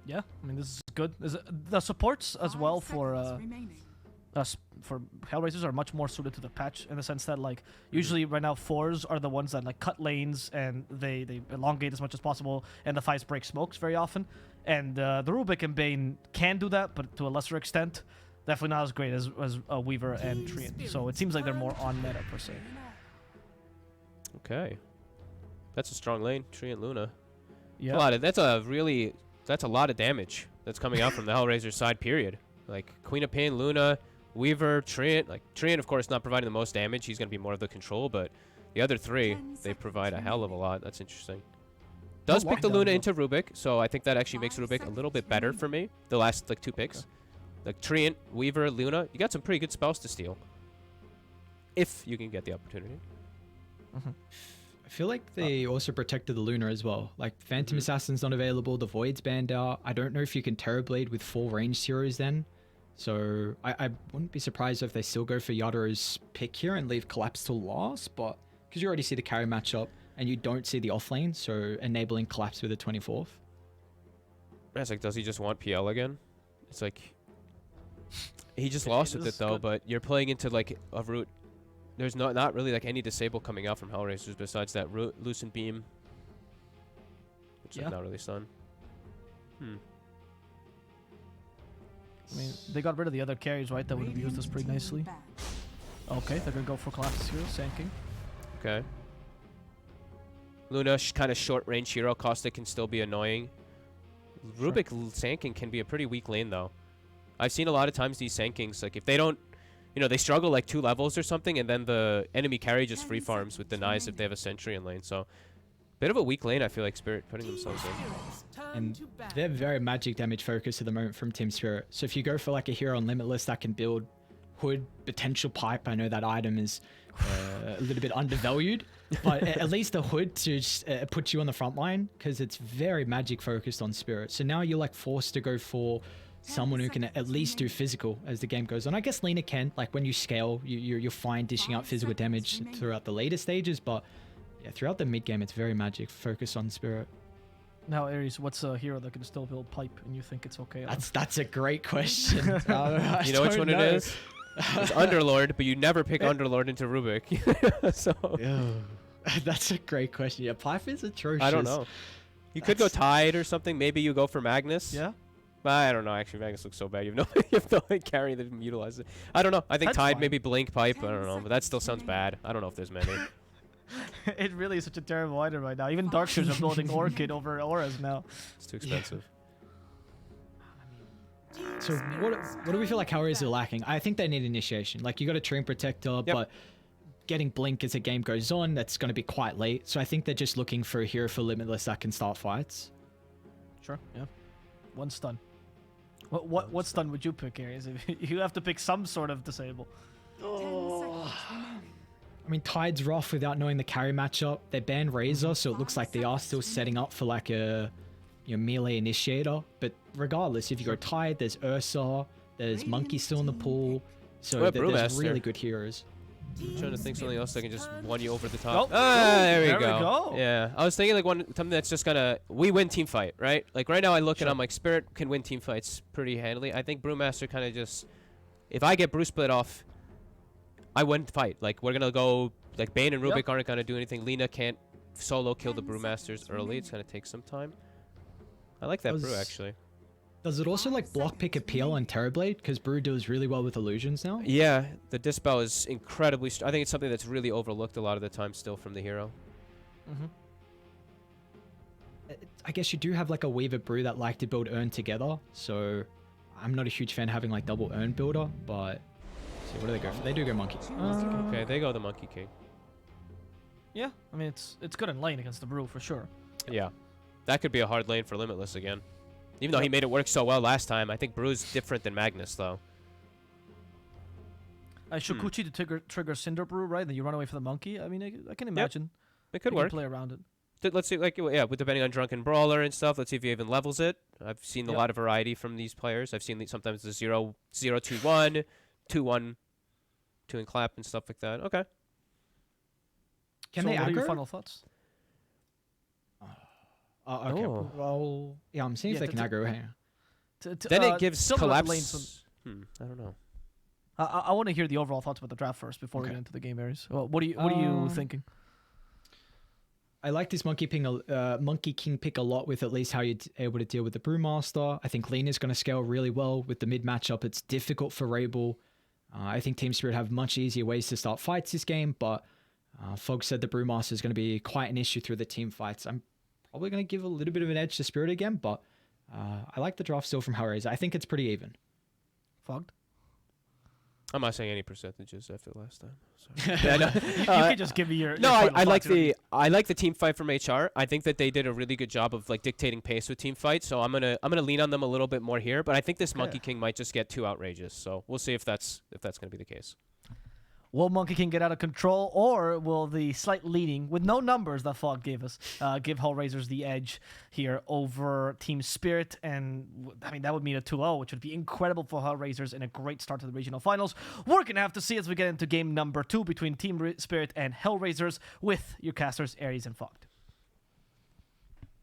Yeah, I mean, this is good. The supports as well for HellRaisers are much more suited to the patch in the sense that, like, usually right now 4s are the ones that, like, cut lanes and they elongate as much as possible, and the 5s break smokes very often. And the Rubik and Bane can do that, but to a lesser extent. Definitely not as great as Weaver and Treant. So it seems like they're more on meta, per se. Okay. That's a strong lane, Treant Luna. Yeah. That's a lot of damage that's coming out from the HellRaiser side, period. Like, Queen of Pain, Luna, Weaver, Treant. Like, Treant, of course, not providing the most damage. He's going to be more of the control, but the other three, they provide a hell of a lot. That's interesting. Does pick the Luna into Rubik, so I think that actually makes Rubik a little bit better for me, the last, like, 2 picks. Okay. Like Treant, Weaver, Luna, you got some pretty good spells to steal. If you can get the opportunity. I feel like they also protected the Luna as well. Like, Phantom Assassin's not available, the Void's banned out. I don't know if you can Terrorblade with 4 ranged heroes then. So I wouldn't be surprised if they still go for Yadaro's pick here and leave Collapse till last, but because you already see the carry matchup and you don't see the offlane, so enabling Collapse with the 24th. It's like, does he just want PL again? It's like... He just lost with it though, but you're playing into like a root. There's not really like any disable coming out from HellRaisers besides that root Lucent Beam, which is not really stun. I mean, they got rid of the other carries, right? That would have used this pretty nicely. Okay, they're gonna go for Collapse here, Sanking. Okay. Luna, kind of short range hero. Caustic can still be annoying. Rubik Sanking can be a pretty weak lane though. I've seen a lot of times these Sankings, like if they don't, they struggle like 2 levels or something, and then the enemy carry just free farms with denies if they have a sentry in lane. So, bit of a weak lane, I feel like Spirit putting themselves in. And they're very magic damage focused at the moment from TSpirit. So if you go for like a hero on Limitless that can build Hood, potential Pipe, I know that item is a little bit undervalued, but at least the Hood to put you on the front line, because it's very magic focused on Spirit. So now you're like forced to go for someone who can at least do physical as the game goes on. I guess Lena can, like when you scale, you're fine dishing out physical damage throughout the later stages, but yeah, throughout the mid game, it's very magic focused on Spirit. Now, Ares, what's a hero that can still build Pipe and you think it's okay? That's a great question. You know which one it is? It's Underlord, but you never pick Underlord into Rubik. So that's a great question. Yeah, Pipe is atrocious. I don't know. You could go Tide or something. Maybe you go for Magnus. Yeah. I don't know. Actually, Magnus looks so bad. You have no carry that utilize it. I don't know. I think Tide, maybe Blink Pipe. I don't know. But that still sounds bad. I don't know if there's many. It really is such a terrible item right now. Even Darkshires are building Orchid over Auras now. It's too expensive. So what do we feel like HellRaisers are lacking? I think they need initiation. Like, you got a Treant Protector, but getting Blink as the game goes on, that's going to be quite late. So I think they're just looking for a hero for Limitless that can start fights. Sure, yeah. 1 stun. What stun would you pick, Ares? You have to pick some sort of disable. Oh. I mean, Tide's rough without knowing the carry matchup. They banned Razor, so it looks like they are still setting up for like a melee initiator. But regardless, if you go Tide, there's Ursa, there's Monkey still in the pool. So there's really good heroes. I'm trying to think something else that can just one you over the top. There we go. Yeah, I was thinking like something that's just gonna win team fight, right? Like right now I look and I'm like, Spirit can win team fights pretty handily. I think Brewmaster kind of just, if I get Brew split off, I win fight. Like we're gonna go like Bane and Rubik aren't gonna do anything. Lena can't solo kill the Brewmasters early. It's gonna take some time. I like that Brew actually. Does it also like block pick appeal on Terrorblade? Because Brew does really well with illusions now. Yeah, the dispel is incredibly I think it's something that's really overlooked a lot of the time still from the hero. I guess you do have like a Weaver Brew that like to build Urn together. So I'm not a huge fan having like double Urn builder, but see, what do they go for? They do go Monkey. Okay, they go the Monkey King. Yeah, I mean it's good in lane against the Brew for sure. Yeah, that could be a hard lane for Limitless again. Even though he made it work so well last time, I think Brew's different than Magnus, though. Shukuchi to trigger Cinder Brew, right? Then you run away from the Monkey. I mean, I can imagine. It could work. Play around it. Let's see, like, yeah, depending on Drunken Brawler and stuff, let's see if he even levels it. I've seen a lot of variety from these players. I've seen sometimes the 0-2-1, 2-1, 2 and clap and stuff like that. Okay. Can they aggro? What are your final thoughts? Okay. Oh. Well, yeah, I'm seeing if Yeah, they can aggro. Hang on. Then it gives still about the collapse. lanes I don't know. I want to hear the overall thoughts about the draft first before we Okay. get into the game areas. Well, what are you thinking? I like this Monkey King pick a lot with at least how you're able to deal with the Brewmaster. I think Lena's going to scale really well with the mid matchup. It's difficult for Rabel. I think TeamSpirit have much easier ways to start fights this game, but folks said the Brewmaster is going to be quite an issue through the team fights. I'm probably going to give a little bit of an edge to Spirit again, but I like the draft still from HellRaisers. I think it's pretty even. Fogged? I'm not saying any percentages after last time. Sorry. Yeah, no, you can just give me your. No, your I final like thoughts. You don't the team fight from HR. I think that they did a really good job of like dictating pace with team fight. So I'm gonna lean on them a little bit more here. But I think this Monkey King might just get too outrageous. So we'll see if that's gonna be the case. Will Monkey King get out of control, or will the slight leading, with no numbers that Fog gave us, give HellRaisers the edge here over Team Spirit? And I mean, that would mean a 2-0, which would be incredible for HellRaisers and a great start to the regional finals. We're going to have to see as we get into game number 2 between Team Spirit and HellRaisers with your casters, Aries and Fogged.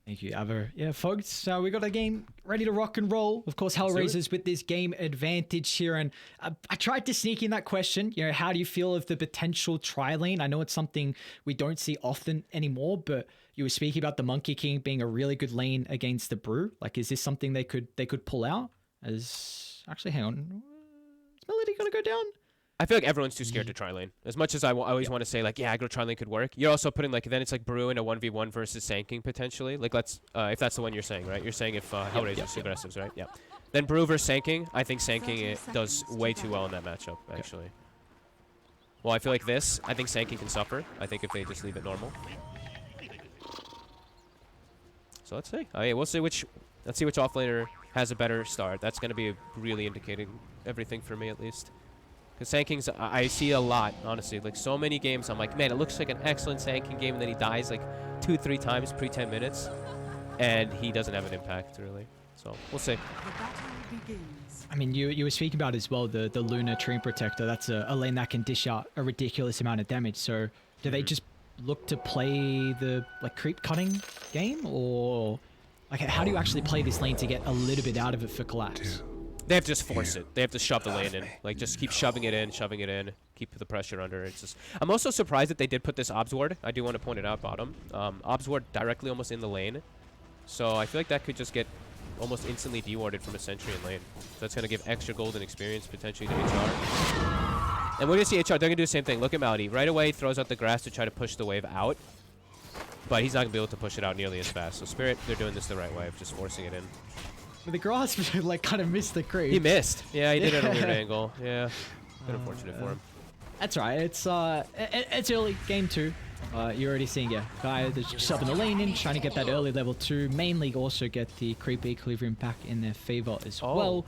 Thank you, Aver. Yeah, folks, so we got a game ready to rock and roll. Of course, HellRaisers with this game advantage here. And I tried to sneak in that question, how do you feel of the potential tri-lane? I know it's something we don't see often anymore, but you were speaking about the Monkey King being a really good lane against the Brew. Like, is this something they could pull out? Actually, hang on. Is Melody going to go down? I feel like everyone's too scared to try lane. As much as I always want to say, like, yeah, aggro tri lane could work. You're also putting, like, then it's like Brew in a 1v1 versus Sanking, potentially. Like, let's, if that's the one you're saying, right? You're saying if HellRaisers aggressives, right? Yeah. Then Brew versus Sanking. I think Sanking does way too well in that matchup, actually. Well, I feel like this. I think Sanking can suffer. I think if they just leave it normal. So let's see. We'll see which... Let's see which offlaner has a better start. That's going to be really indicating everything for me, at least. Because Sanking's, I see a lot, honestly. Like, so many games, I'm like, man, it looks like an excellent Sanking game, and then he dies, like, 2-3 times pre-10 minutes. And he doesn't have an impact, really. So, we'll see. I mean, you were speaking about as well, the Luna Treant Protector. That's a lane that can dish out a ridiculous amount of damage. So, do they just look to play the, like, creep cutting game? Or, like, how do you actually play this lane to get a little bit out of it for collapse? They have to just force it. They have to shove the lane in. Like, just keep shoving it in, keep the pressure under. It's just... I'm also surprised that they did put this Obs Ward. I do want to point it out, bottom. Obs Ward directly almost in the lane. So I feel like that could just get almost instantly dewarded from a sentry in lane. So that's going to give extra golden experience, potentially, to HR. And we're going to see HR. They're going to do the same thing. Look at Maldi. Right away, he throws out the grass to try to push the wave out. But he's not going to be able to push it out nearly as fast. So Spirit, they're doing this the right way of just forcing it in. But the grass, like, kind of missed the creep. He missed. Yeah, he did it at a weird angle. Yeah. Bit unfortunate for him. That's right. It's early, game 2. You're already seeing, guy that's shoving the lane in, trying to get that early level 2. Mainly also get the creep equilibrium back in their favor as well.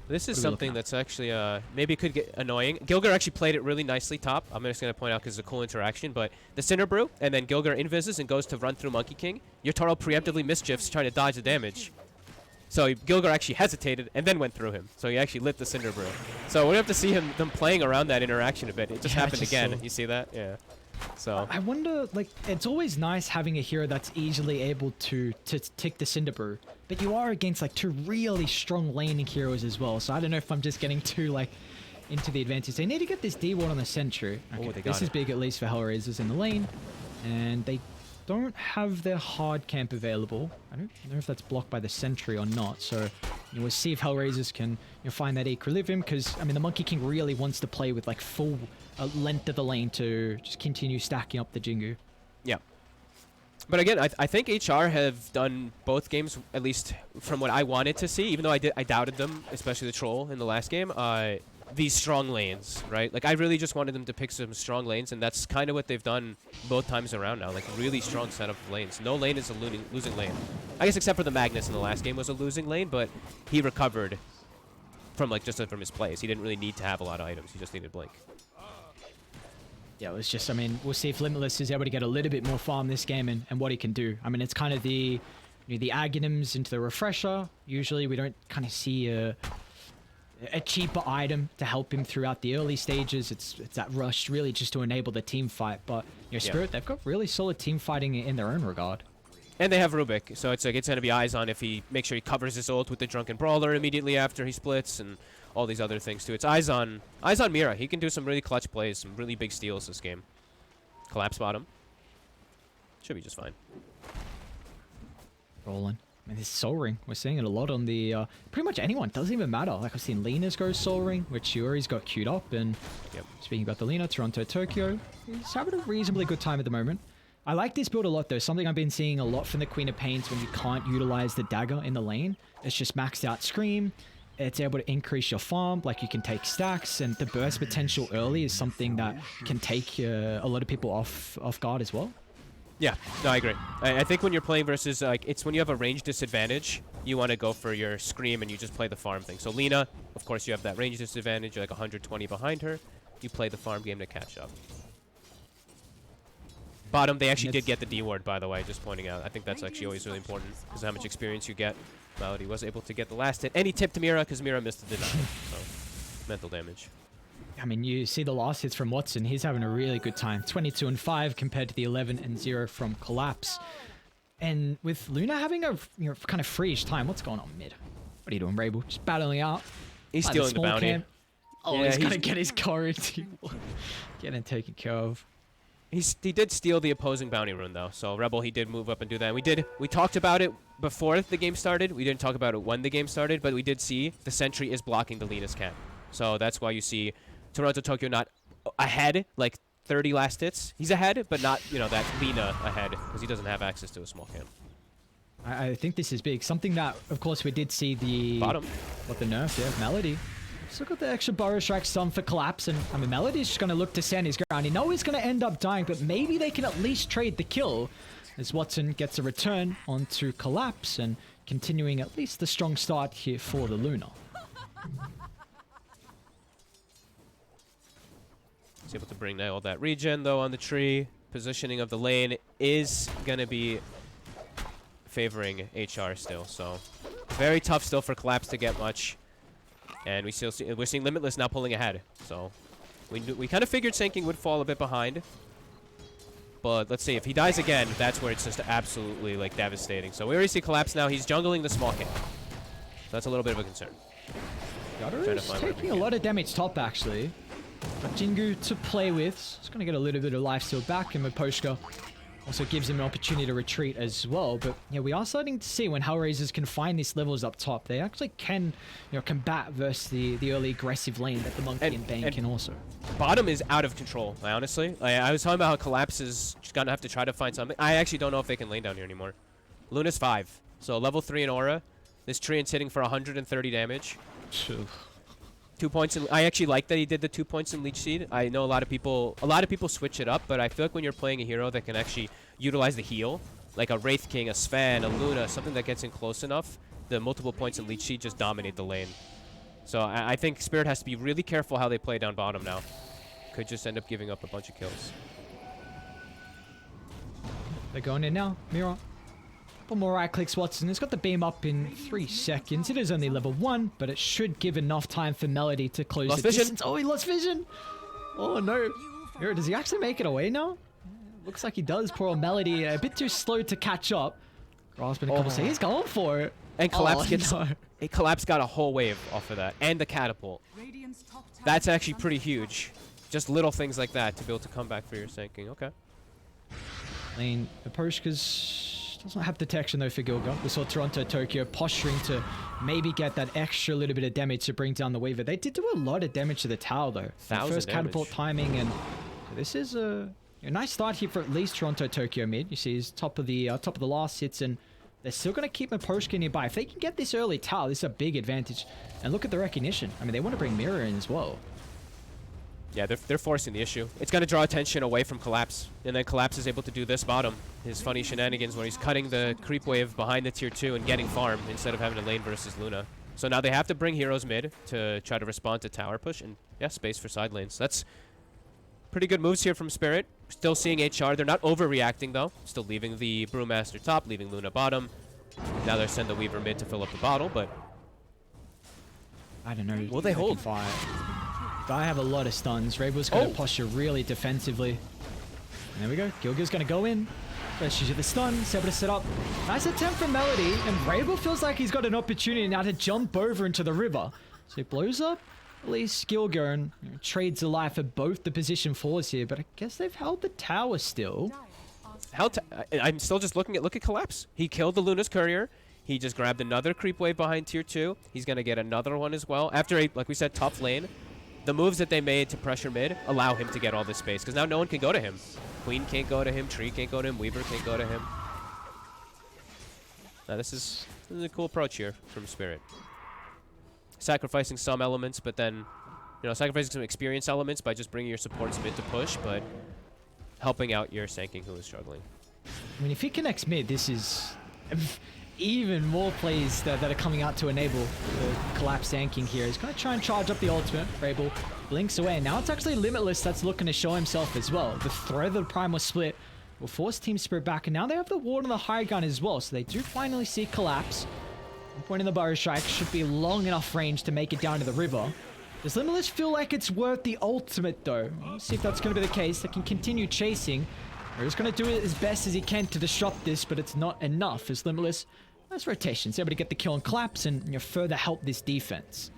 This is something that's actually, maybe could get annoying. Gilger actually played it really nicely top. I'm just going to point out because it's a cool interaction, but the Cinder Brew, and then Gilger invises and goes to run through Monkey King. Yotaro preemptively mischiefs, trying to dodge the damage. So Gilger actually hesitated and then went through him. So he actually lit the Cinder Brew. So we have to see them playing around that interaction a bit. It just happened again. You see that? Yeah. So I wonder, like, it's always nice having a hero that's easily able to tick the Cinder Brew, but you are against, like, 2 really strong laning heroes as well. So I don't know if I'm just getting too, like, into the advantage. They need to get this D-Ward on the Sentry. Okay, this is big, at least for HellRaisers in the lane. And they don't have their hard camp available. I don't know if that's blocked by the Sentry or not. So we'll see if HellRaisers can find that equilibrium, because, I mean, the Monkey King really wants to play with, like, full length of the lane to just continue stacking up the Jingu. Yeah. But again, I think HR have done both games, at least from what I wanted to see, even though I doubted them, especially the Troll in the last game, these strong lanes, right? Like, I really just wanted them to pick some strong lanes, and that's kind of what they've done both times around now. Like, really strong setup of lanes. No lane is a losing lane. I guess except for the Magnus in the last game was a losing lane, but he recovered from, like, just from his plays. He didn't really need to have a lot of items. He just needed Blink. Yeah, it was just, I mean, we'll see if Limitless is able to get a little bit more farm this game and what he can do. I mean, it's kind of the Aghanims into the Refresher. Usually we don't kind of see a cheaper item to help him throughout the early stages. It's that rush really just to enable the team fight. But Spirit, they've got really solid team fighting in their own regard. And they have Rubik, so it's like it's gonna be eyes on if he makes sure he covers his ult with the Drunken Brawler immediately after he splits, and all these other things too. It's eyes on Mira. He can do some really clutch plays, some really big steals this game. Collapse bottom. Should be just fine. Rolling. I mean, this Soul Ring, we're seeing it a lot on the, pretty much anyone, doesn't even matter. Like I've seen Lena's go Soul Ring, which Yuri's got queued up, and speaking about the Lena, Toronto, Tokyo, he's having a reasonably good time at the moment. I like this build a lot though, something I've been seeing a lot from the Queen of Pains when you can't utilize the dagger in the lane. It's just maxed out Scream, it's able to increase your farm, like you can take stacks, and the burst potential early is something that can take a lot of people off guard as well. Yeah, no, I agree. I think when you're playing versus, like, it's when you have a range disadvantage, you want to go for your Scream and you just play the farm thing. So Lena, of course, you have that range disadvantage, you're like 120 behind her. You play the farm game to catch up. Bottom, they actually did get the D ward, by the way, just pointing out. I think that's actually always really important, because how much experience you get. Malady was able to get the last hit. And he tipped Mira, because Mira missed the denial. So, mental damage. I mean, you see the last hits from Watson. He's having a really good time. 22 and 5 compared to the 11 and 0 from Collapse. And with Luna having a kind of freeish time, what's going on mid? What are you doing, Rabel? Just battling out. He's stealing the bounty. Camp. Oh, Yeah, he's gonna get his courage. Getting taken care of. He did steal the opposing bounty rune though, so Rebel he did move up and do that. We talked about it before the game started. We didn't talk about it when the game started, but we did see the sentry is blocking the Lena's camp. So that's why you see Toronto Tokyo not ahead, like 30 last hits. He's ahead, but not, that Lena ahead, because he doesn't have access to a small camp. I think this is big. Something that, of course, we did see the Bottom. What the nerf, Melody. Still got the extra Burrow Strike stun for Collapse, and I mean, Melody's just going to look to stand his ground. He knows he's going to end up dying, but maybe they can at least trade the kill, as Watson gets a return onto Collapse, and continuing at least the strong start here for the Luna. He's able to bring now all that regen, though, on the tree. Positioning of the lane is going to be favoring HR still, so very tough still for Collapse to get much. And we're seeing Limitless now pulling ahead, so we kind of figured Sanking would fall a bit behind. But let's see, if he dies again, that's where it's just absolutely like devastating. So we already see Collapse now. He's jungling the small camp. So that's a little bit of a concern. Is taking a lot of damage top actually. But Jingu to play with. He's going to get a little bit of life steal back, and Miposhka also gives him an opportunity to retreat as well. But yeah, we are starting to see when HellRaisers can find these levels up top, they actually can combat versus the early aggressive lane that the Monkey and Bane can also. Bottom is out of control, honestly. I was talking about how Collapse is just going to have to try to find something. I actually don't know if they can lane down here anymore. Luna's 5. So level 3 in Aura. This Treant's hitting for 130 damage. 2 points in, I actually like that he did the 2 points in Leech Seed. I know a lot of people switch it up, but I feel like when you're playing a hero that can actually utilize the heal, like a Wraith King, a Sven, a Luna, something that gets in close enough, the multiple points in Leech Seed just dominate the lane. So I think Spirit has to be really careful how they play down bottom now. Could just end up giving up a bunch of kills. They're going in now. Mira. Couple more right clicks, Watson. It's got the beam up in 3 seconds. It is only level 1, but it should give enough time for Melody to close the distance. Oh, he lost vision. Oh, no. Mira, does he actually make it away now? Looks like he does. Poor old Melody. A bit too slow to catch up. Grasp and a couple he's going for it. And Collapse got a whole wave off of that. And the catapult. That's actually pretty huge. Just little things like that to be able to come back for your sinking. Okay. I mean, Aposhka's doesn't have detection though for Gilga. We saw Toronto Tokyo posturing to maybe get that extra little bit of damage to bring down the Weaver. They did do a lot of damage to the tower though. First catapult timing, and this is a nice start here for at least Toronto Tokyo mid. You see he's top of the last hits, and they're still going to keep Miposhka nearby. If they can get this early tower, this is a big advantage. And look at the recognition. I mean, they want to bring Mirror in as well. Yeah, they're forcing the issue. It's going to draw attention away from Collapse. And then Collapse is able to do this bottom. His funny shenanigans where he's cutting the creep wave behind the tier 2 and getting farm instead of having a lane versus Luna. So now they have to bring heroes mid to try to respond to tower push. And yeah, space for side lanes. That's pretty good moves here from Spirit. Still seeing HR. They're not overreacting though. Still leaving the Brewmaster top, leaving Luna bottom. Now they're sending the Weaver mid to fill up the bottle, but I don't know. Will they hold? I have a lot of stuns. Rabel's going to posture really defensively. And there we go. Gilga's going to go in. First use of the stun, is able to set up. Nice attempt from Melody, and Rabel feels like he's got an opportunity now to jump over into the river. So he blows up at least Skillgo and trades a life for both the position 4s here, but I guess they've held the tower still. I'm still just look at Collapse. He killed the Luna's courier. He just grabbed another creep wave behind tier 2. He's going to get another one as well. After a, like we said, tough lane, the moves that they made to pressure mid allow him to get all this space, because now no one can go to him. Queen can't go to him, Tree can't go to him, Weaver can't go to him. Now this is a cool approach here from Spirit. Sacrificing some elements, but then, sacrificing some experience elements by just bringing your supports mid to push, but helping out your Sanking who is struggling. I mean, if he connects mid, this is even more plays that are coming out to enable the Collapse Sanking here. He's going to try and charge up the ultimate. Rabel blinks away, and now it's actually Limitless that's looking to show himself as well. The threat of the Primal Split will force TSpirit back, and now they have the ward on the high gun as well, so they do finally see Collapse. One point in the Burrow Strike should be long enough range to make it down to the river. Does Limitless feel like it's worth the ultimate though? We'll see if that's going to be the case. They can continue chasing. They're just going to do it as best as he can to disrupt this, but it's not enough as Limitless, nice rotations, able to get the kill and Collapse and further help this defense.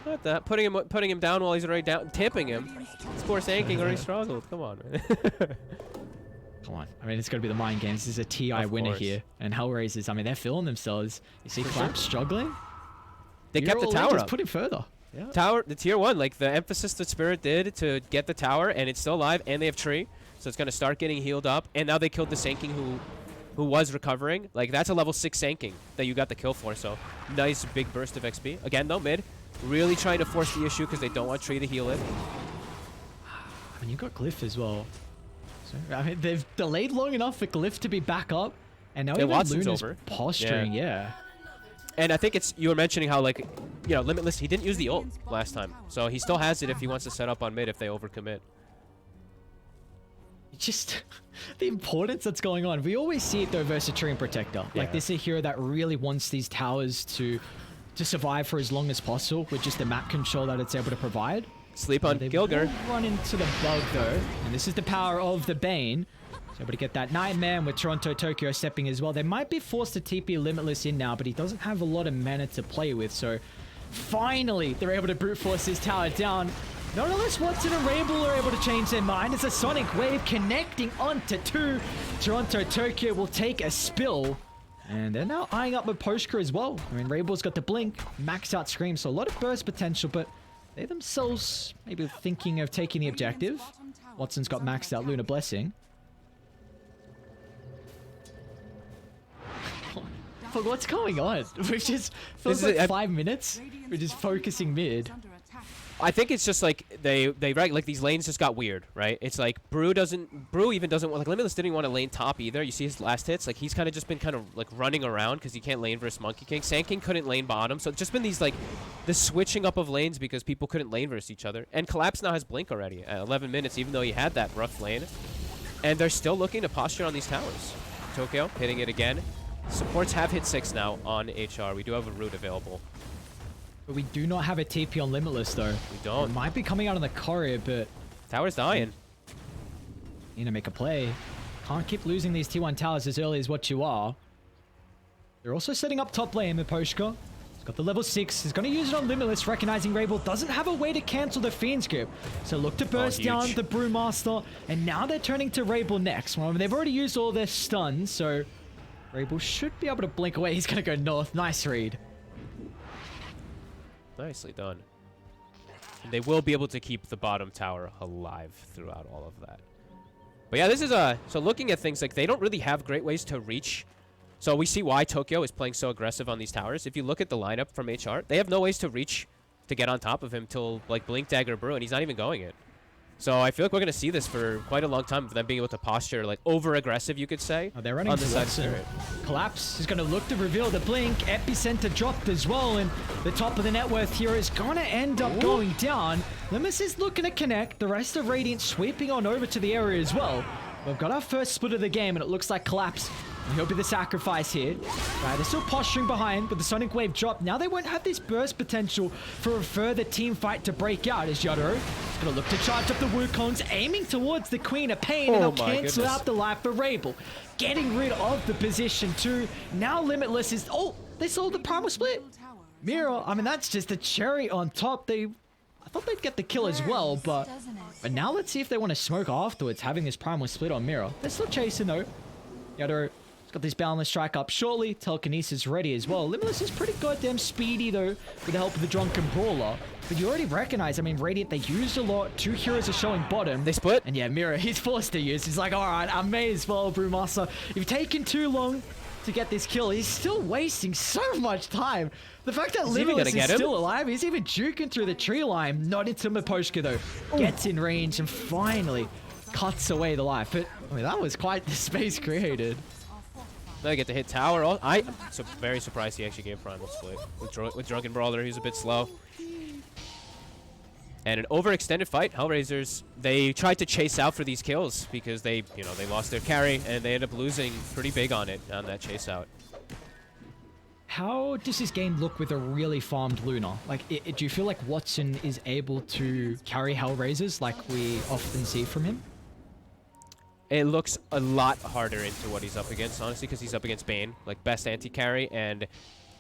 Not that. Putting him down while he's already down, tipping him. This poor Sanking already struggled. Come on, man. Come on. I mean, it's got to be the mind games. This is a TI winner here. And HellRaisers, I mean, they're feeling themselves. You see Collapse struggling? They kept the tower up. Put it further. Yeah. Tower, the tier 1, like the emphasis that Spirit did to get the tower, and it's still alive, and they have Tree, so it's going to start getting healed up. And now they killed the Sanking who was recovering. Like, that's a level 6 Sanking that you got the kill for, so nice big burst of XP. Again, though, mid, really trying to force the issue because they don't want Tree to heal it. I mean, you got Glyph as well. So, I mean, they've delayed long enough for Glyph to be back up, and now even Watson's Luna's over. posturing, yeah. And I think it's, you were mentioning how, like, Limitless, he didn't use the ult last time. So he still has it if he wants to set up on mid if they overcommit. Just the importance that's going on. We always see it though versus Tree and Protector. Yeah. Like, this is a hero that really wants these towers to survive for as long as possible with just the map control that it's able to provide. Sleep on They Gilger. will run into the bug though, and this is the power of the Bane. So able to get that Nightmare with Toronto Tokyo stepping as well. They might be forced to TP Limitless in now, but he doesn't have a lot of mana to play with. So finally, they're able to brute force his tower down. Not unless Watson and Rabel are able to change their mind. It's a Sonic Wave connecting onto 2. Toronto Tokyo will take a spill. And they're now eyeing up with Poshka as well. I mean, Rabel's got the blink, maxed out Scream, so a lot of burst potential, but they themselves maybe thinking of taking the objective. Watson's got maxed out Lunar Blessing. Fuck, what's going on? We've just, feels like 5 minutes. We're just focusing mid. I think it's just like they right, like these lanes just got weird, right? It's like Brew even doesn't want, like Limitless didn't want to lane top either. You see his last hits, like he's kind of just been kind of like running around because he can't lane versus Monkey King. Sanking couldn't lane bottom, so it's just been these like the switching up of lanes because people couldn't lane versus each other. And Collapse now has Blink already at 11 minutes, even though he had that rough lane. And they're still looking to posture on these towers. Tokyo hitting it again. Supports have hit 6 now on HR. We do have a root available. But we do not have a TP on Limitless though. We don't. It might be coming out on the courier, but Tower's dying. need to make a play. Can't keep losing these T1 towers as early as what you are. They're also setting up top lane with Poshka. He's got the level 6. He's going to use it on Limitless, recognizing Rabel doesn't have a way to cancel the Fiend's Grip. So look to burst down the Brewmaster, and now they're turning to Rabel next. Well, they've already used all their stuns, so Rabel should be able to blink away. He's going to go north. Nice read. Nicely done. And they will be able to keep the bottom tower alive throughout all of that. But yeah, this is so looking at things, like they don't really have great ways to reach. So we see why Tokyo is playing so aggressive on these towers. If you look at the lineup from HR, they have no ways to reach to get on top of him till like Blink Dagger Brew, and he's not even going it. So I feel like we're going to see this for quite a long time of them being able to posture like over-aggressive, you could say, they're running on the side Watson. Spirit. Collapse is going to look to reveal the blink. Epicenter dropped as well, and the top of the net worth here is going to end up going down. Limus is looking to connect. The rest of Radiant sweeping on over to the area as well. We've got our first split of the game, and it looks like Collapse He'll be the sacrifice here. Right, they're still posturing behind with the Sonic Wave drop. Now they won't have this burst potential for a further team fight to break out as Yotaro is going to look to charge up the Wukongs, aiming towards the Queen of Pain, and they'll cancel out the life for Rabel. Getting rid of the position too. Now Limitless is... Oh, they saw the Primal Split. Mira, I mean, that's just a cherry on top. I thought they'd get the kill as well, but now let's see if they want to smoke afterwards, having this Primal Split on Mira. They're still chasing though. Yotaro got this Boundless Strike up shortly. Telekinesis ready as well. Limitless is pretty goddamn speedy though, with the help of the Drunken Brawler. But you already recognize, I mean, Radiant, they used a lot. 2 heroes are showing bottom. They split. And yeah, Mira, he's forced to use. He's like, all right, I may as well, Brewmaster. You've taken too long to get this kill. He's still wasting so much time. The fact that Limitless is still alive, he's even juking through the tree line. Not into Miposhka though. Gets in range and finally cuts away the life. But I mean, that was quite the space created. They get to hit tower. I'm very surprised he actually gave Primal Split. With Drunken Brawler, he's a bit slow. And an overextended fight. HellRaisers, they tried to chase out for these kills because they lost their carry and they ended up losing pretty big on it, on that chase out. How does this game look with a really farmed Luna? Like, do you feel like Watson is able to carry HellRaisers like we often see from him? It looks a lot harder into what he's up against, honestly, because he's up against Bane, like best anti-carry. And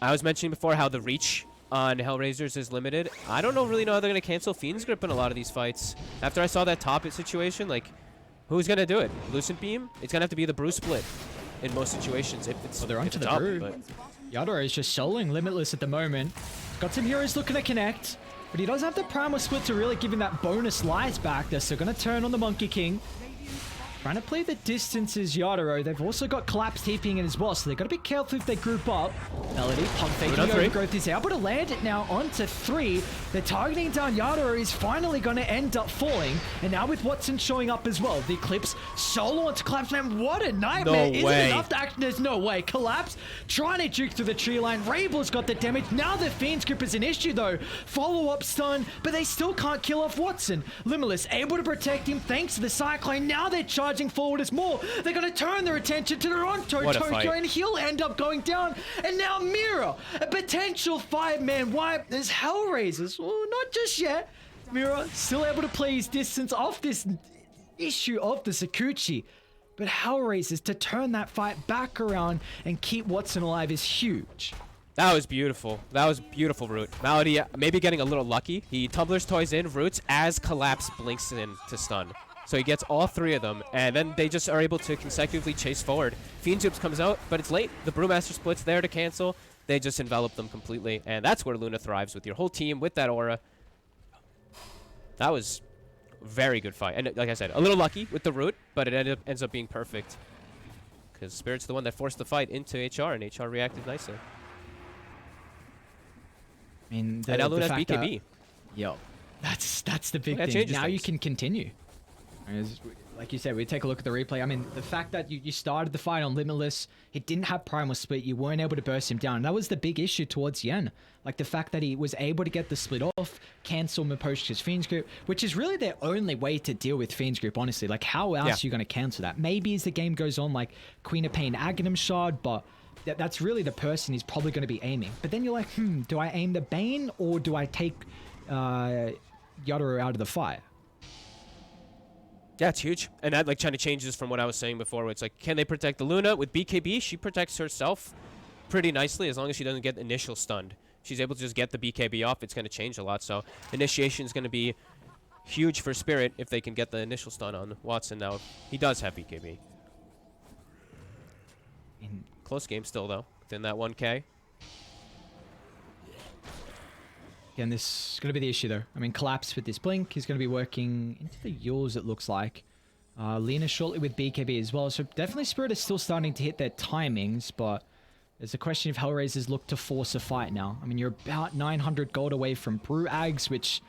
I was mentioning before how the reach on HellRaisers is limited. I don't really know how they're going to cancel Fiend's Grip in a lot of these fights. After I saw that top hit situation, like, who's going to do it? Lucent Beam? It's going to have to be the Brew Split in most situations if it's they're onto the top, Brew. But Yotaro is just soloing Limitless at the moment. Got some heroes looking to connect, but he doesn't have the Primal Split to really give him that bonus lives back. They're still going to turn on the Monkey King. Trying to play the distance is Yotaro. They've also got Collapse TPing in as well, so they've got to be careful if they group up. Melody, pump faking overgrowth is able to land it now onto 3. They're targeting down Yotaro. He's finally going to end up falling. And now with Watson showing up as well. The Eclipse solo onto Collapse, man. What a nightmare. Is it enough to act? There's no way. Collapse trying to juke through the tree line. Rabel's got the damage. Now the Fiend's Grip is an issue though. Follow-up stun, but they still can't kill off Watson. Limitless able to protect him thanks to the Cyclone. Now they're charging forward as more. They're going to turn their attention to Toronto, Tokyo, and he'll end up going down. And now Mira, a potential 5-man wipe. There's HellRaisers. Oh, not just yet. Mira still able to play his distance off this issue of the Sakuchi. But HellRaisers to turn that fight back around and keep Watson alive is huge. that was beautiful. That was beautiful, Root. Malady maybe getting a little lucky. He tumblers toys in, Roots as Collapse blinks in to stun. So he gets all 3 of them, and then they just are able to consecutively chase forward. Fiend Zoops comes out, but it's late. The Brewmaster Split's there to cancel. They just envelop them completely, and that's where Luna thrives, with your whole team, with that aura. That was a very good fight. And like I said, a little lucky with the Root, but it ends up being perfect. Because Spirit's the one that forced the fight into HR, and HR reacted nicely. I mean, and now Luna has BKB. Yo, that's the big thing. Now things. You can continue. Like you said, we take a look at the replay. I mean, the fact that you started the fight on Limitless, he didn't have Primal Split, you weren't able to burst him down. And that was the big issue towards Yen. Like the fact that he was able to get the split off, cancel Miposhka's Fiend's Grip, which is really their only way to deal with Fiend's Grip, honestly. Like, how else are you going to cancel that? Maybe as the game goes on, like Queen of Pain, Aghanim Shard, but that's really the person he's probably going to be aiming. But then you're like, do I aim the Bane or do I take Yotaro out of the fight? Yeah, it's huge. And that kind of changes from what I was saying before, where it's like, can they protect the Luna? With BKB, she protects herself pretty nicely as long as she doesn't get initial stunned. She's able to just get the BKB off. It's going to change a lot. So initiation is going to be huge for Spirit if they can get the initial stun on Watson. Now, he does have BKB. Close game still, though, within that 1K. Again, this is going to be the issue, though. I mean, Collapse with this blink is going to be working into the Yules, it looks like. Lena shortly with BKB as well. So definitely Spirit is still starting to hit their timings, but there's a question if HellRaisers look to force a fight now. I mean, you're about 900 gold away from Brew Ags, which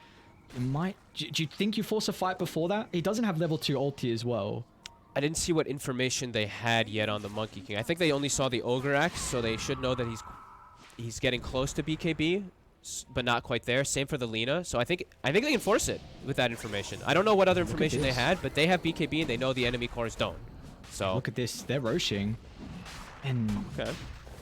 you might... Do you think you force a fight before that? He doesn't have level 2 ulti as well. I didn't see what information they had yet on the Monkey King. I think they only saw the Ogre Axe, so they should know that he's getting close to BKB, but not quite there. Same for the Lena. So I think they can force it with that information. I don't know what other information they had, but they have BKB and they know the enemy cores don't. So look at this. They're roshing. And Okay.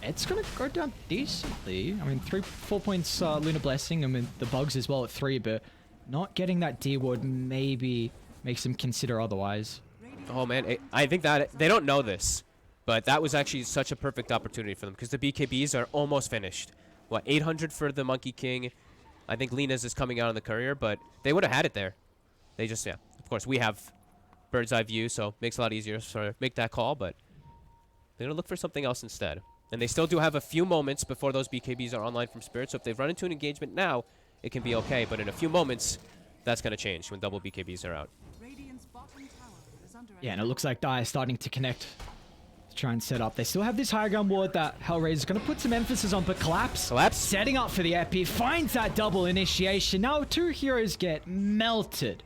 it's going to go down decently. I mean, 4 points Lunar Blessing. I mean, the bugs as well at 3, but not getting that D ward maybe makes them consider otherwise. Oh, man. I think that they don't know this, but that was actually such a perfect opportunity for them because the BKBs are almost finished. What, 800 for the Monkey King? I think Lina's is coming out on the courier, but they would have had it there. They just, yeah. Of course, we have bird's eye view, so it makes it a lot easier to make that call, but they're going to look for something else instead. And they still do have a few moments before those BKBs are online from Spirit, so if they run into an engagement now, it can be okay, but in a few moments, that's going to change when double BKBs are out. Yeah, and it looks like Dire is starting to connect to try and set up. They still have this high ground ward that HellRaisers is going to put some emphasis on, but Collapse setting up for the Epi, finds that double initiation. Now 2 heroes get melted.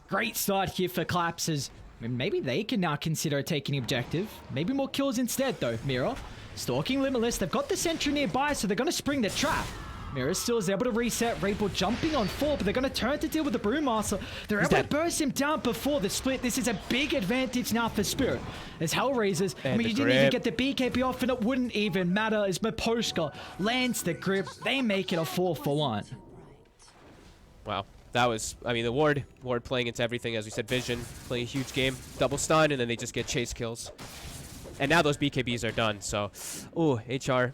Great start here for Collapses. I mean, maybe they can now consider taking objective. Maybe more kills instead, though. Mira, stalking Limitless. They've got the sentry nearby, so they're going to spring the trap. Mira still is able to reset. Rainbow jumping on 4, but they're going to turn to deal with the Brewmaster. They're able to burst him down before the split. This is a big advantage now for Spirit. As HellRaisers, I mean, you didn't even get the BKB off, and it wouldn't even matter as Miposhka lands the grip. They make it a 4-for-1. Wow. That was, I mean, the Ward playing into everything, as we said, Vision, playing a huge game, double stun, and then they just get chase kills. And now those BKBs are done, so, ooh, HR.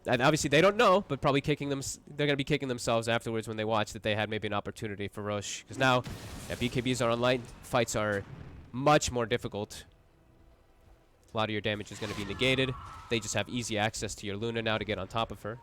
And obviously they don't know, but probably kicking them, they're going to be kicking themselves afterwards when they watch that they had maybe an opportunity for Roche. Because now, yeah, BKBs are online, fights are much more difficult. A lot of your damage is going to be negated. They just have easy access to your Luna now to get on top of her.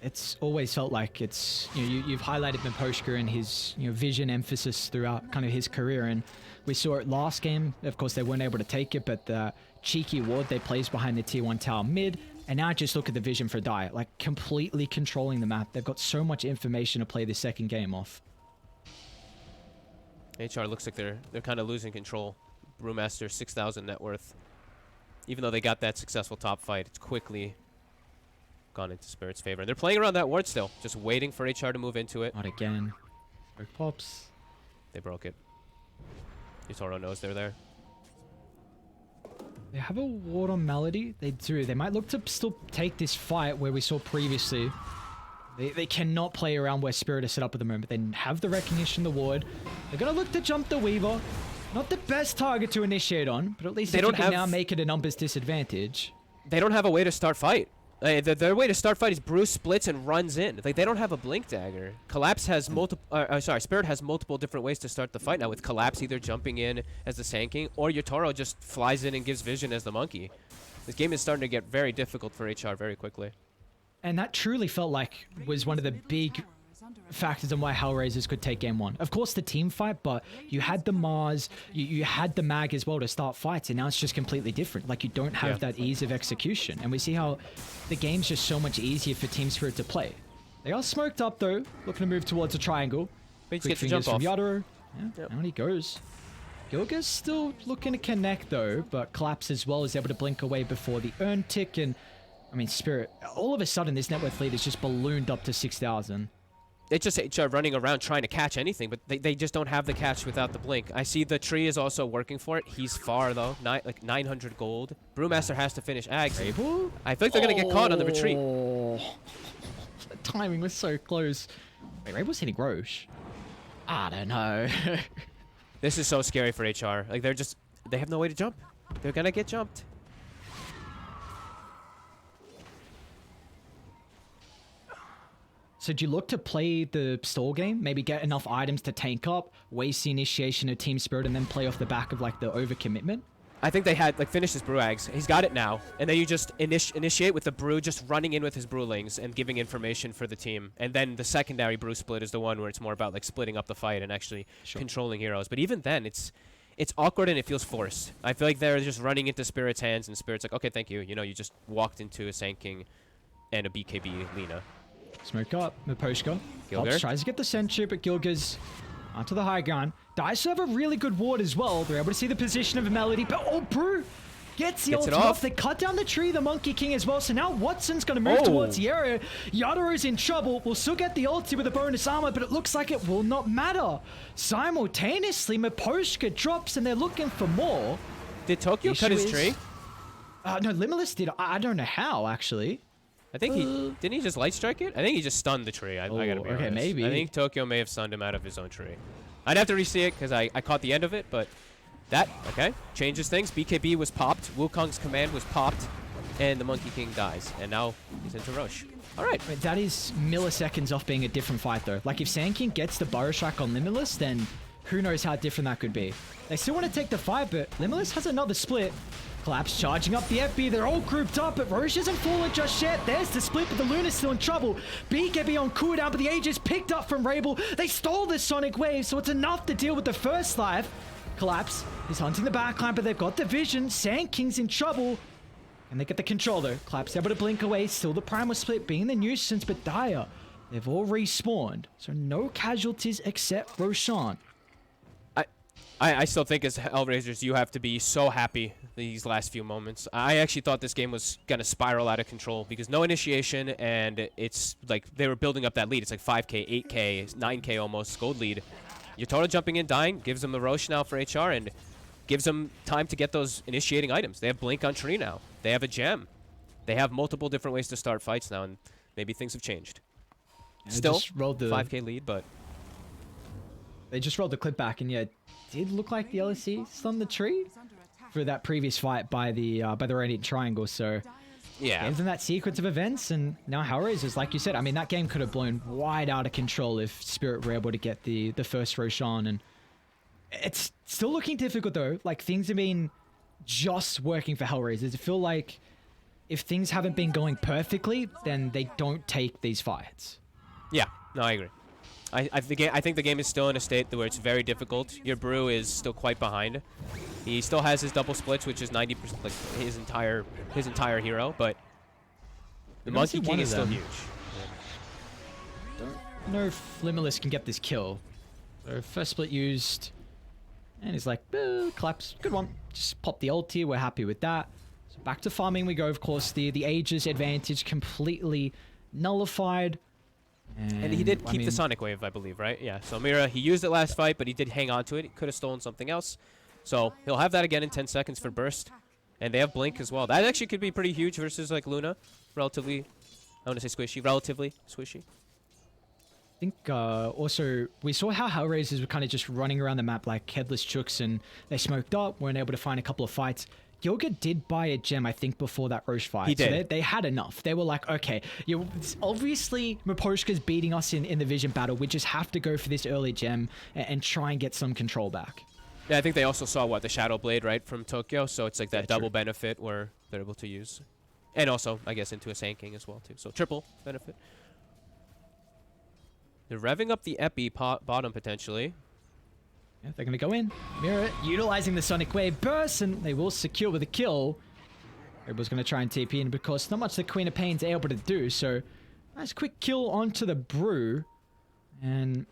It's always felt like it's, you know, you've highlighted Miposhka and his, you know, vision emphasis throughout kind of his career, and we saw it last game. Of course, they weren't able to take it, but the cheeky ward they placed behind the tier 1 tower mid, and now just look at the vision for Dire, like completely controlling the map. They've got so much information to play this second game off. HR looks like they're kind of losing control. Brewmaster 6,000 net worth. Even though they got that successful top fight, it's quickly gone into Spirit's favor. And they're playing around that ward still, just waiting for HR to move into it. Not again. Smoke pops. They broke it. Yutaro knows they're there. They have a ward on Melody. They do. They might look to still take this fight where we saw previously. They cannot play around where Spirit is set up at the moment. They have the recognition, the ward. They're going to look to jump the Weaver. Not the best target to initiate on, but at least they can now make it a numbers disadvantage. They don't have a way to start fight. Their way to start fight is Bruce splits and runs in. Like, they don't have a blink dagger. Collapse has Spirit has multiple different ways to start the fight now, with Collapse either jumping in as the Sand King, or Yutaro just flies in and gives vision as the monkey. This game is starting to get very difficult for HR very quickly. And that truly felt like was one of the big factors on why HellRaisers could take game 1. Of course, the team fight, but you had the Mars, you had the Mag as well to start fights, and now it's just completely different. Like, you don't have that ease of execution. And we see how the game's just so much easier for TeamSpirit to play. They are smoked up, though, looking to move towards a triangle. Quick fingers to jump from off. Yadoro. Yeah, down he goes. Gilga's still looking to connect, though, but Collapse as well is able to blink away before the Earn tick, and I mean, Spirit, all of a sudden, this net worth lead is just ballooned up to 6,000. It's just HR running around trying to catch anything, but they just don't have the catch without the blink. I see the tree is also working for it. He's far, though. Like 900 gold. Brewmaster has to finish Ags. I feel like they're going to get caught on the retreat. The timing was so close. Wait, Rabel's hitting Roche. I don't know. This is so scary for HR. Like, they have no way to jump. They're going to get jumped. So do you look to play the stall game? Maybe get enough items to tank up, waste the initiation of TeamSpirit, and then play off the back of, like, the overcommitment? I think they had, like, finished his brew Ags. He's got it now. And then you just initiate with the brew, just running in with his brewlings and giving information for the team. And then the secondary brew split is the one where it's more about, like, splitting up the fight and actually controlling heroes. But even then, it's awkward and it feels forced. I feel like they're just running into Spirit's hands, and Spirit's like, okay, thank you. You know, you just walked into a Sand King and a BKB Lina. Smoke up, Miposhka. Gilgar tries to get the sentry, but Gilgar's onto the high ground. Dice have a really good ward as well. They're able to see the position of Melody, but Brew gets the ultimate off. They cut down the tree, the Monkey King as well. So now Watson's going to move towards the area. Yadaro's in trouble. Will still get the ulti with the bonus armor, but it looks like it will not matter. Simultaneously, Miposhka drops, and they're looking for more. Did Tokyo The cut his issue tree? is- No, Limitless did. I don't know how, actually. I think didn't he just light strike it? I think he just stunned the tree. I gotta be okay, honest. maybe. I think Tokyo may have stunned him out of his own tree. I'd have to re-see it because I caught the end of it, but that changes things. BKB was popped, Wukong's command was popped, and the Monkey King dies, and now he's into Roche. All right. Wait, that is milliseconds off being a different fight, though. Like, if Sand King gets the Burrow Strike on Limitless, then who knows how different that could be. They still want to take the fight, but Limitless has another split. Collapse charging up the FB. They're all grouped up, but Roche isn't falling just yet. There's the split, but the Luna's still in trouble. BKB on cooldown, but the Aegis picked up from Rabel. They stole the Sonic Wave, so it's enough to deal with the first life. Collapse is hunting the backline, but they've got the vision. Sand King's in trouble. And they get the control, though. Collapse able to blink away. Still the Primal Split being the nuisance, but Dire, they've all respawned. So no casualties except Roshan. I still think as HellRaisers, you have to be so happy these last few moments. I actually thought this game was going to spiral out of control because no initiation, and it's like they were building up that lead. It's like 5K, 8K, 9K almost gold lead. You're total jumping in, dying, gives them the Roche now for HR, and gives them time to get those initiating items. They have Blink on Tree now. They have a gem. They have multiple different ways to start fights now, and maybe things have changed. Still, just rolled the 5K lead, but... They just rolled the clip back, and yeah, it did look like the LSC stunned the tree for that previous fight by the Radiant Triangle. So yeah, gave them that sequence of events, and now HellRaisers, like you said, I mean, that game could have blown wide out of control if Spirit were able to get the first Roshan, and it's still looking difficult though. Like, things have been just working for HellRaisers. I feel like if things haven't been going perfectly, then they don't take these fights. Yeah, no, I agree. I think the game is still in a state where it's very difficult. Your Brew is still quite behind. He still has his double splits, which is 90%, like his entire hero, but the Monkey King is still huge. Don't know if Limitless can get this kill. So first split used, and he's like, collapse, good one. Just pop the ulti, we're happy with that. So back to farming we go, of course. The Aegis advantage completely nullified. And he did keep the Sonic Wave, I believe, right? Yeah, so Mira, he used it last fight, but he did hang on to it. He could have stolen something else. So he'll have that again in 10 seconds for Burst. And they have Blink as well. That actually could be pretty huge versus, like, Luna. Relatively, I want to say squishy. Relatively squishy. I think also we saw how HellRaisers were kind of just running around the map like headless chooks, and they smoked up, weren't able to find a couple of fights. Yoga did buy a gem, I think, before that Roche fight. He did. So they had enough. They were like, okay, obviously Miposhka's beating us in the Vision battle. We just have to go for this early gem and try and get some control back. Yeah, I think they also saw, the Shadow Blade, right, from Tokyo. So it's like that double benefit where they're able to use. And also, I guess, into a Sand King as well, too. So triple benefit. They're revving up the Epi bottom, potentially. Yeah, they're going to go in. Mirror utilizing the Sonic Wave burst, and they will secure with a kill. Everybody's going to try and TP in because not much the Queen of Pain's able to do. So nice quick kill onto the Brew. And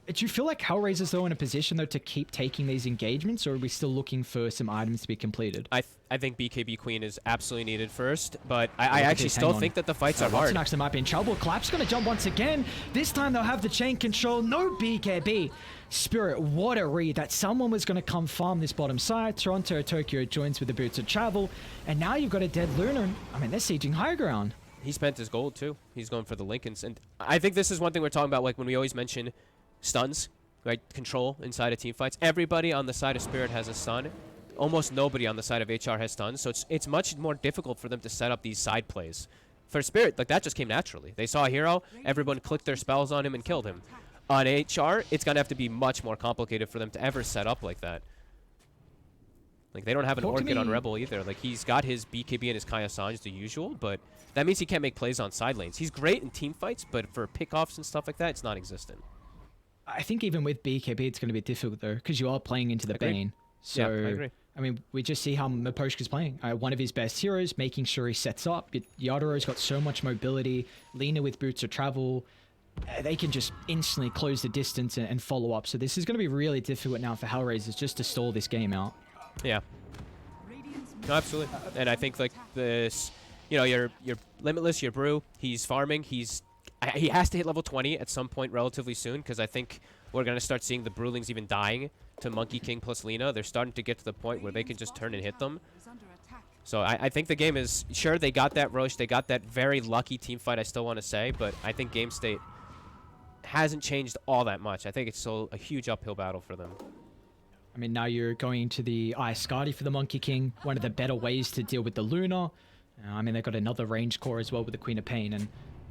do you feel like HellRaisers, though, in a position, though, to keep taking these engagements, or are we still looking for some items to be completed? I think BKB Queen is absolutely needed first, but I actually still think that the fights are hard. Actually might be in trouble. Collapse going to jump once again. This time they'll have the chain control. No BKB. Spirit, what a read that someone was going to come farm this bottom side. Toronto, Tokyo joins with the boots of travel. And now you've got a dead Luna. And, I mean, they're sieging high ground. He spent his gold, too. He's going for the Lincolns. And I think this is one thing we're talking about, like when we always mention stuns, right? Control inside of team fights. Everybody on the side of Spirit has a stun. Almost nobody on the side of HR has stuns. So it's much more difficult for them to set up these side plays. For Spirit, like, that just came naturally. They saw a hero, everyone clicked their spells on him and killed him. On HR, it's going to have to be much more complicated for them to ever set up like that. Like, they don't have an Orchid on Rebel either. Like, he's got his BKB and his Kaya Sanj, the usual, but that means he can't make plays on side lanes. He's great in team fights, but for pickoffs and stuff like that, it's non-existent. I think even with BKB, it's going to be difficult, though, because you are playing into the Bane. So, yeah, I agree. I mean, we just see how Miposhka's playing. One of his best heroes, making sure he sets up. Yadaro's got so much mobility. Lena with boots of travel. They can just instantly close the distance and follow up. So this is going to be really difficult now for HellRaisers just to stall this game out. Yeah. No, absolutely. And I think, like, this, you know, your Limitless, your Brew, he's farming. He has to hit level 20 at some point relatively soon, because I think we're going to start seeing the Brewlings even dying to Monkey King plus Lina. They're starting to get to the point where they can just turn and hit them. So I think the game is, sure, they got that Roche, they got that very lucky team fight, I still want to say, but I think game state hasn't changed all that much. I think it's still a huge uphill battle for them. I mean, now you're going into the Ice Guardi for the Monkey King, one of the better ways to deal with the Luna. I mean, they've got another range core as well with the Queen of Pain, and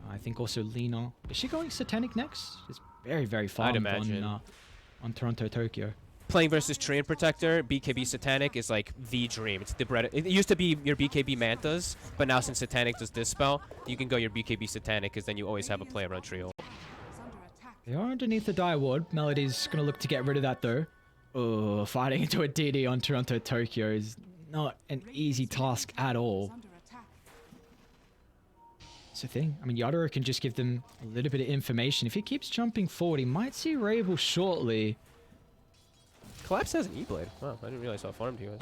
I think also Lina. Is she going Satanic next? It's very, very far on Toronto, Tokyo. Playing versus Treant Protector, BKB Satanic is like the dream. It's the bread. It used to be your BKB Mantas, but now since Satanic does this spell, you can go your BKB Satanic because then you always have a play around trio. They are underneath the Die Ward. Melody's going to look to get rid of that though. Oh, fighting into a DD on Toronto, Tokyo is not an easy task at all. It's the thing. I mean, Yadoro can just give them a little bit of information. If he keeps jumping forward, he might see Rabel shortly. Collapse has an E-Blade. Wow, I didn't realize how farmed he was.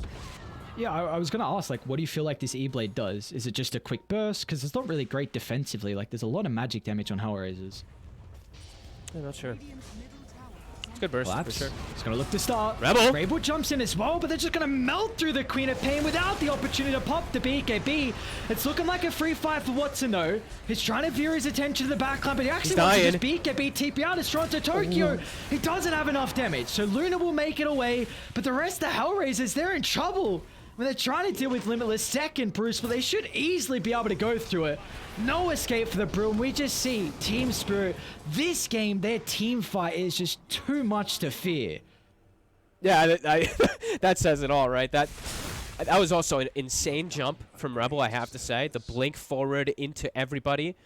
Yeah, I was going to ask, like, what do you feel like this E-Blade does? Is it just a quick burst? Because it's not really great defensively. Like, there's a lot of magic damage on HellRaisers. I'm not sure. It's a good burst, Collapse. for sure. It's going to look to start. Rebel jumps in as well, but they're just going to melt through the Queen of Pain without the opportunity to pop the BKB. It's looking like a free fight for Watsuno. He's trying to veer his attention to the backline, but he actually wants to just BKB TP out of Toronto, Tokyo. He doesn't have enough damage, so Luna will make it away, but the rest of the HellRaisers, they're in trouble. When they're trying to deal with Limitless second, Bruce, but they should easily be able to go through it. No escape for the Brew, and we just see TeamSpirit. This game, their team fight is just too much to fear. Yeah, that says it all, right? That was also an insane jump from Rebel, I have to say. The blink forward into everybody.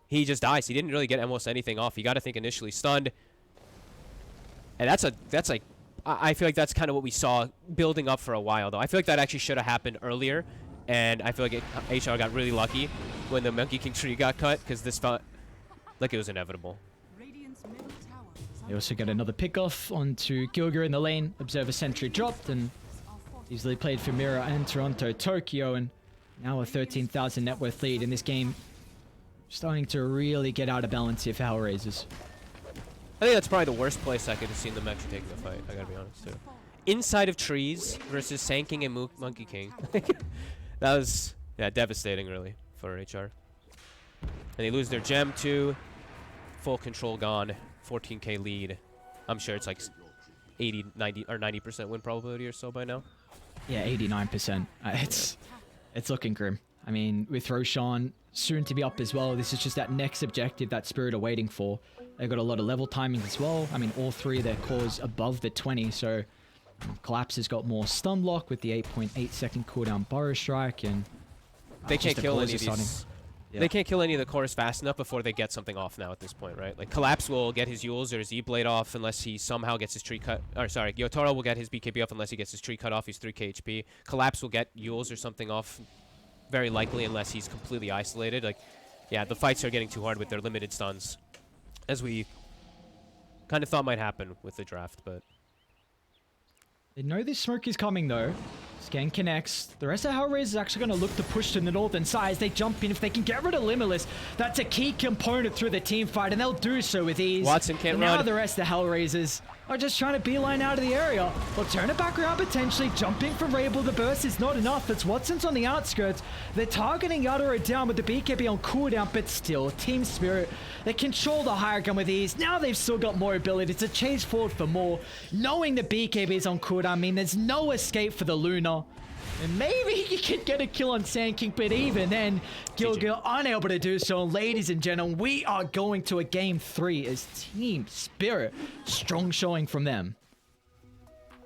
He just dies. He didn't really get almost anything off. You got to think initially stunned. And that's like, I feel like that's kind of what we saw building up for a while, though. I feel like that actually should have happened earlier, and I feel like HR got really lucky when the Monkey King tree got cut, because this felt like it was inevitable. They also get another pickoff onto Gilger in the lane. Observer Sentry dropped, and easily played for Mira and Toronto, Tokyo, and now a 13,000 net worth lead in this game. Starting to really get out of balance here for HellRaisers. I think that's probably the worst place I could have seen them actually taking the fight, I gotta be honest, too. Inside of trees versus Sand King and Monkey King. That was, yeah, devastating, really, for HR. And they lose their gem, too. Full control gone. 14k lead. I'm sure it's like 80, 90, or 90% win probability or so by now. Yeah, 89%. It's looking grim. I mean, with Roshan soon to be up as well, this is just that next objective that Spirit are waiting for. They've got a lot of level timings as well. I mean, all three of their cores above the 20, so Collapse has got more stun lock with the 8.8 second cooldown Burrow Strike, and they can't kill any of these. Starting. Yeah. They can't kill any of the cores fast enough before they get something off now at this point, right? Like, Collapse will get his Yules or his E-Blade off unless he somehow gets his tree cut. Or, sorry, Yotaro will get his BKB off unless he gets his tree cut off. He's 3k HP. Collapse will get Yules or something off very likely unless he's completely isolated. Like, yeah, the fights are getting too hard with their limited stuns, as we kind of thought might happen with the draft, but... They know this smoke is coming, though. Scan connects. The rest of HellRaisers is actually going to look to push to the northern side as they jump in. If they can get rid of Limitless, that's a key component through the team fight, and they'll do so with ease. Watson can't run. Now the rest of HellRaisers are just trying to beeline out of the area. They'll turn it back around potentially. Jumping from Rabel, the burst is not enough. It's Watson's on the outskirts. They're targeting Yadoro down with the BKB on cooldown, but still, TeamSpirit, they control the higher gun with ease. Now they've still got more ability to chase forward for more. Knowing the BKB is on cooldown, I mean, there's no escape for the Luna. And maybe he can get a kill on Sand King, but even then, Gilgil unable to do so. Ladies and gentlemen, we are going to a game 3 as TeamSpirit. Strong showing from them.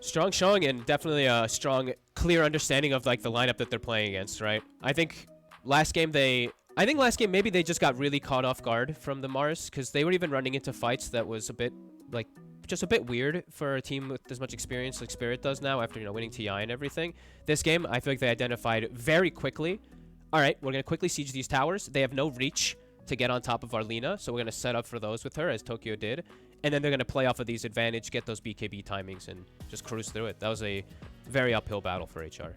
Strong showing, and definitely a strong, clear understanding of like the lineup that they're playing against, right? I think last game maybe they just got really caught off guard from the Mars, because they were even running into fights that was a bit like just a bit weird for a team with as much experience like Spirit does now after, you know, winning TI and everything. This game, I feel like they identified very quickly, all right, we're going to quickly siege these towers. They have no reach to get on top of Arlena, so we're going to set up for those with her, as Tokyo did. And then they're going to play off of these advantage, get those BKB timings, and just cruise through it. That was a very uphill battle for HR.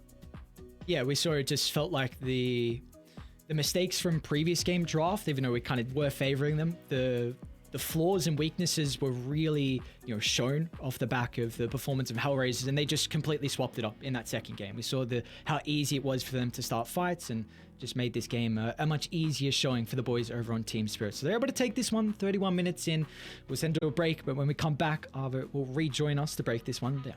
Yeah, we saw it just felt like the mistakes from previous game draft, even though we kind of were favoring them, the the flaws and weaknesses were really, shown off the back of the performance of HellRaisers, and they just completely swapped it up in that second game. We saw how easy it was for them to start fights, and just made this game a much easier showing for the boys over on TSpirit. So they're able to take this one 31 minutes in. We'll send to a break, but when we come back, Arvo will rejoin us to break this one down.